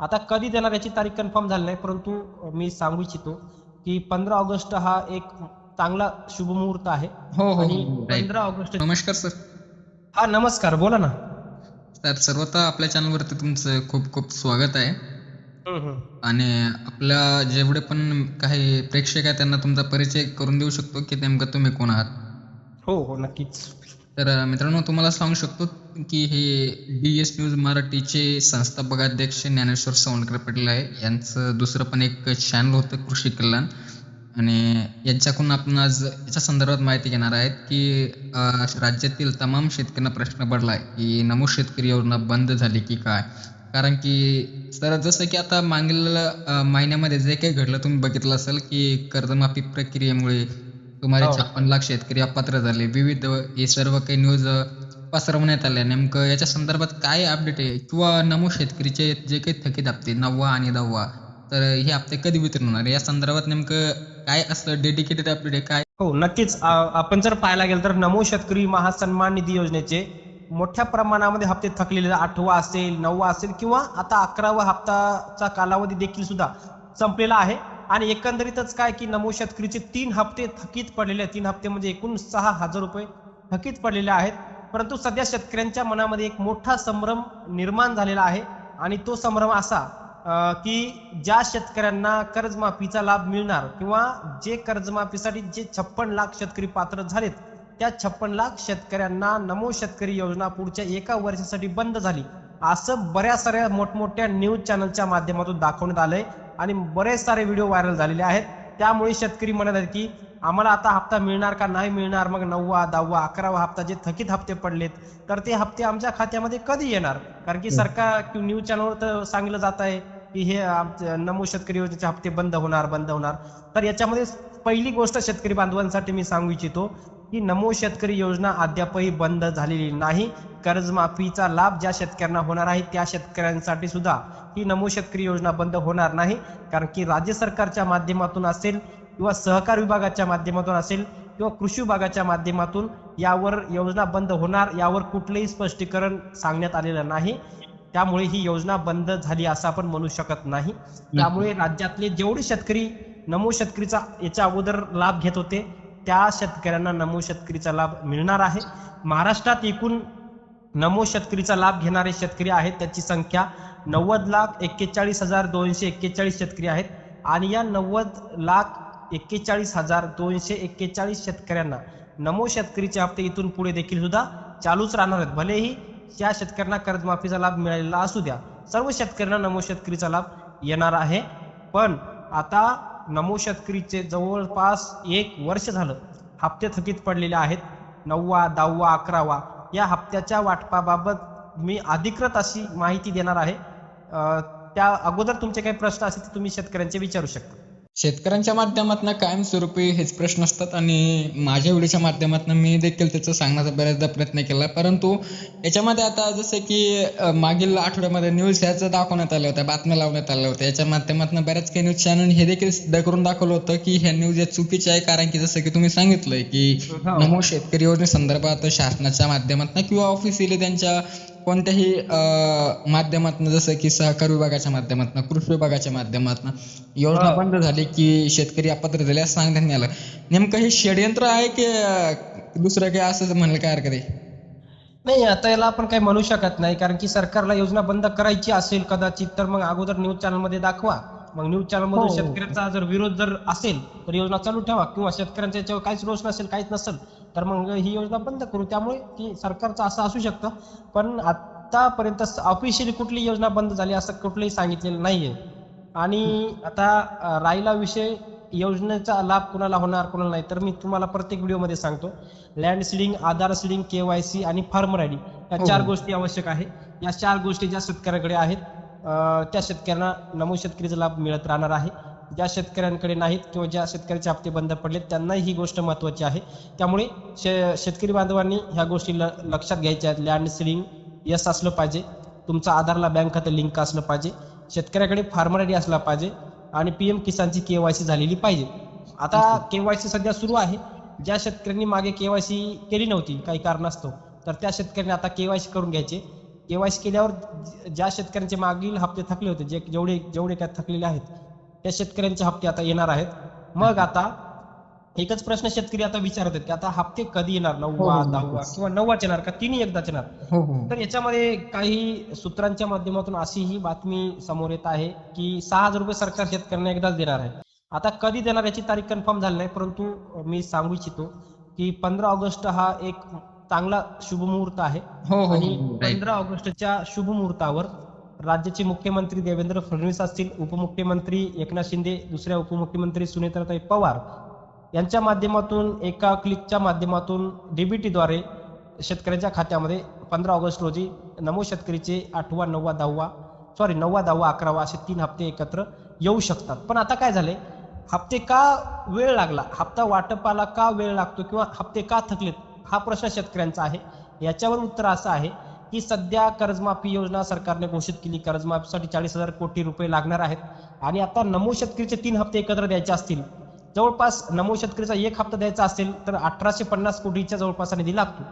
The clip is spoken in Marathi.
आता कधी देणार याची तारीख कन्फर्म झाली नाही, परंतु मी सांगू इच्छितो की 15 ऑगस्ट हा एक चांगला शुभमुहूर्त आहे. हो हो आणि हो राईट. 15 ऑगस्ट. नमस्कार सर. हा, नमस्कार, बोला ना. सर सर्वतः आपल्या चॅनलवरती तुमचं खूप खूप स्वागत आहे. हम्म. आणि आपल्या जेवढे पण काही प्रेक्षक आहेत त्यांना तुमचा परिचय करून देऊ शकतो की नेमकं तुम्ही कोण आहात. हो हो, नक्कीच. तर मित्रांनो, तुम्हाला सांगू शकतो की हे DS न्यूज मराठीचे संस्थापक अध्यक्ष ज्ञानेश्वर सवंडकर पाटील आहे. यांचं दुसरं पण एक चॅनल होतं कृषी कल्याण, आणि यांच्याकडून आपण आज याच्या संदर्भात माहिती घेणार आहेत की राज्यातील तमाम शेतकऱ्यांना प्रश्न पडला आहे की नमो शेतकरी योजना बंद झाली की काय. कारण की सर, जसं की आता मागील महिन्यामध्ये जे काही घडलं तुम्ही बघितलं असेल की कर्जमाफी प्रक्रियेमुळे सुमारे हो. 56 लाख शेतकरी अपात्र झाले. विविध हे सर्व काही न्यूज पसरवण्यात आल्या. नेमकं याच्या संदर्भात काय अपडेट आहे, किंवा नमो शेतकरीचे जे काही थकीत हप्ते 9वा आणि 10वा, तर हे हप्ते कधी वितरण होणार या संदर्भात नेमकं काय असतं, डेडिकेटेड अपडेट आहे काय? हो, नक्कीच. आपण जर पाहायला गेलं तर नमो शेतकरी महासन्मान निधी योजनेचे मोठ्या प्रमाणामध्ये हप्ते थकलेले, 8वा असेल, 9वा असेल, किंवा आता 11वा हप्ताचा कालावधी देखील सुद्धा संपलेला आहे. आणि एकंदरीतच काय की नमो शेतकरीचे 3 हप्ते थकीत पडलेले आहेत. 3 हप्ते म्हणजे एकूण 6,000 रुपये थकीत पडलेले आहेत. परंतु सध्या शेतकऱ्यांच्या मनामध्ये एक मोठा संभ्रम निर्माण झालेला आहे. आणि तो संभ्रम असा की ज्या शेतकऱ्यांना कर्जमाफीचा लाभ मिळणार, किंवा जे कर्जमाफीसाठी जे 56 लाख शेतकरी पात्र झालेत, त्या 56 लाख शेतकऱ्यांना नमो शेतकरी योजना पुढच्या 1 वर्षासाठी बंद झाली, असं बऱ्याच साऱ्या मोठमोठ्या न्यूज चॅनलच्या माध्यमातून दाखवण्यात आलंय. आणि बरेच सारे व्हिडिओ व्हायरल झालेले आहेत. त्यामुळे शेतकरी म्हणत आहेत की आम्हाला आता हप्ता मिळणार का नाही मिळणार, मग 9वा, 10वा, 11वा हप्ता जे थकीत हप्ते पडलेत, तर ते हप्ते आमच्या खात्यामध्ये कधी येणार. कारण की सरकार न्यूज चॅनलवर तर सांगितलं जात आहे की हे नमो शेतकरी योजनेचे हप्ते बंद होणार. तर याच्यामध्ये पहिली गोष्ट शेतकरी बांधवांसाठी मी सांगू इच्छितो की नमो शेतकरी योजना अद्यापही बंद झालेली नाही. कर्जमाफीचा लाभ ज्या शेतकऱ्यांना होणार आहे त्या शेतकऱ्यांसाठी सुद्धा ही नमो शेतकरी योजना बंद होणार नाही. कारण की राज्य सरकारच्या माध्यमातून असेल, किंवा सहकार विभागाच्या माध्यमातून असेल, किंवा कृषी विभागाच्या माध्यमातून यावर योजना बंद होणार यावर कुठलंही स्पष्टीकरण सांगण्यात आलेलं नाही. त्यामुळे ही योजना बंद झाली असं आपण म्हणू शकत नाही. त्यामुळे राज्यातले जेवढे शेतकरी नमो शेतकरीचा याच्या अगोदर लाभ घेत होते, त्या शेतकऱ्यांना नमो शेतकरीचा लाभ मिळणार आहे. महाराष्ट्रात एकूण नमो शेतकरीचा लाभ घेणारे शेतकरी आहेत त्याची संख्या 90,41,241 शेतकरी आहेत. आणि या 90,41,241 शेतकऱ्यांना नमो शेतकरीचे हप्ते इथून पुढे देखील सुद्धा चालूच राहणार आहेत. भलेही त्या शेतकऱ्यांना कर्जमाफीचा लाभ मिळालेला असू द्या, सर्व शेतकऱ्यांना नमो शेतकरीचा लाभ येणार आहे. पण आता नमो शेतकरीचे जवळपास 1 वर्ष झालं हप्ते थकीत पडलेले आहेत. 9वा, 10वा, 11वा या हप्त्याच्या वाटपाबाबत मी अधिकृत अशी माहिती देणार आहे. त्या अगोदर तुमचे काही प्रश्न असतील तर तुम्ही शेतकऱ्यांचे विचारू शकता. शेतकऱ्यांच्या माध्यमातून कायमस्वरूपी हेच प्रश्न असतात, आणि माझ्या व्हिडिओच्या माध्यमातून मी देखील त्याचं सांगण्याचा बऱ्याचदा प्रयत्न केला. परंतु याच्यामध्ये आता जसं की मागील आठवड्यामध्ये न्यूज ह्याचं दाखवण्यात आलं होतं, बातम्या लावण्यात आल्या होत्या. याच्या माध्यमातून बऱ्याच काही न्यूज चॅनल हे देखील सिद्ध करून दाखवलं होतं की ह्या न्यूज या चुकीच्या आहे. कारण की जसं की तुम्ही सांगितलंय की नमो शेतकरी योजनेसंदर्भात शासनाच्या माध्यमातून किंवा ऑफिशियली त्यांच्या कोणत्याही माध्यमातून, जसं की सहकार विभागाच्या माध्यमातून, कृषी विभागाच्या माध्यमातून योजना बंद झाली की शेतकरी अपात्र झाले असं सांगण्यात आलं. नेमकं हे षडयंत्र आहे की दुसरं काय, असं म्हणलं काय हरकत आहे? नाही, आता याला आपण काही म्हणू शकत नाही. कारण की सरकारला योजना बंद करायची असेल कदाचित, तर मग अगोदर न्यूज चॅनलमध्ये दाखवा. मग न्यूज चॅनलमधून शेतकऱ्यांचा जर विरोध जर असेल तर योजना चालू ठेवा, किंवा शेतकऱ्यांच्या याच्यावर काहीच रोष नसेल, काहीच नसेल, तर मग ही योजना बंद करू. त्यामुळे ती सरकारचं असं असू शकतं. पण आतापर्यंत ऑफिशियली कुठली योजना बंद झाली असं कुठलंही सांगितलेलं नाहीये. आणि आता राहिला विषय योजनेचा लाभ कुणाला होणार कुणाला नाही, तर मी तुम्हाला प्रत्येक व्हिडिओमध्ये सांगतो. लँड सीडिंग, आधार सीडिंग, KYC आणि फार्मर आयडी या 4 गोष्टी आवश्यक आहे. या 4 गोष्टी ज्या शेतकऱ्याकडे आहेत त्या शेतकऱ्यांना नमो शेतकरीचा लाभ मिळत राहणार आहे. ज्या शेतकऱ्यांकडे नाहीत, किंवा ज्या शेतकऱ्याचे हप्ते बंद पडलेत, त्यांनाही ही गोष्ट महत्त्वाची आहे. त्यामुळे शेतकरी बांधवांनी ह्या गोष्टी लक्षात घ्यायच्या आहेत. लँड सीडिंग यस असलं पाहिजे, तुमचं आधारला बँक खातं लिंक असलं पाहिजे, शेतकऱ्याकडे फार्मर आयडी असला पाहिजे, आणि PM किसानची KYC झालेली पाहिजे. आता KYC सध्या सुरू आहे. ज्या शेतकऱ्यांनी मागे KYC केली नव्हती काही कारणास्तव, तर त्या शेतकऱ्यांनी आता KYC करून घ्यायचे. केवायसी केल्यावर ज्या शेतकऱ्यांचे मागील हप्ते थकले होते, जेवढे जेवढे काय थकलेले आहेत त्या शेतकऱ्यांचे हप्ते आता येणार आहेत. मग आता एकच प्रश्न शेतकरी आता विचारत आहेत की आता हप्ते कधी येणार, 9वा 10वा किंवा 9वाच येणार का तिन्ही एकदाच येणार? हो हो तर याच्यामध्ये काही सूत्रांच्या माध्यमातून अशी ही बातमी समोर येत आहे की 6,000 रुपये सरकार शेतकऱ्यांना एकदाच देणार आहे. आता कधी देणार याची तारीख कन्फर्म झाली नाही, परंतु मी सांगू इच्छितो की 15 ऑगस्ट हा एक चांगला शुभमुहूर्त आहे. हो हो आणि हो right. 15 ऑगस्टच्या शुभमुहूर्तावर राज्याचे मुख्यमंत्री देवेंद्र फडणवीस असतील, उपमुख्यमंत्री एकनाथ शिंदे, दुसऱ्या उपमुख्यमंत्री सुनेत्राताई पवार यांच्या माध्यमातून एका क्लिकच्या माध्यमातून डीबीटीद्वारे शेतकऱ्यांच्या खात्यामध्ये 15 ऑगस्ट रोजी नमो शेतकरीचे 8वा 9वा 10वा 9वा 10वा 11वा असे 3 हप्ते एकत्र येऊ शकतात. पण आता काय झाले, हप्ते का वेळ लागला, हप्ता वाटपाला का वेळ लागतो किंवा हप्ते का थकलेत हा प्रश्न शेतकऱ्यांचा आहे. याच्यावर उत्तर असं आहे की सध्या कर्जमाफी योजना सरकारने घोषित केली. कर्जमाफीसाठी 40,000 कोटी रुपये लागणार आहेत आणि आता नमो शेतकरीचे 3 हप्ते एकत्र द्यायचे असतील, जवळपास नमो शेतकरीचा एक हप्ता द्यायचा असेल तर 1850 कोटीच्या जवळपास निधी लागतो.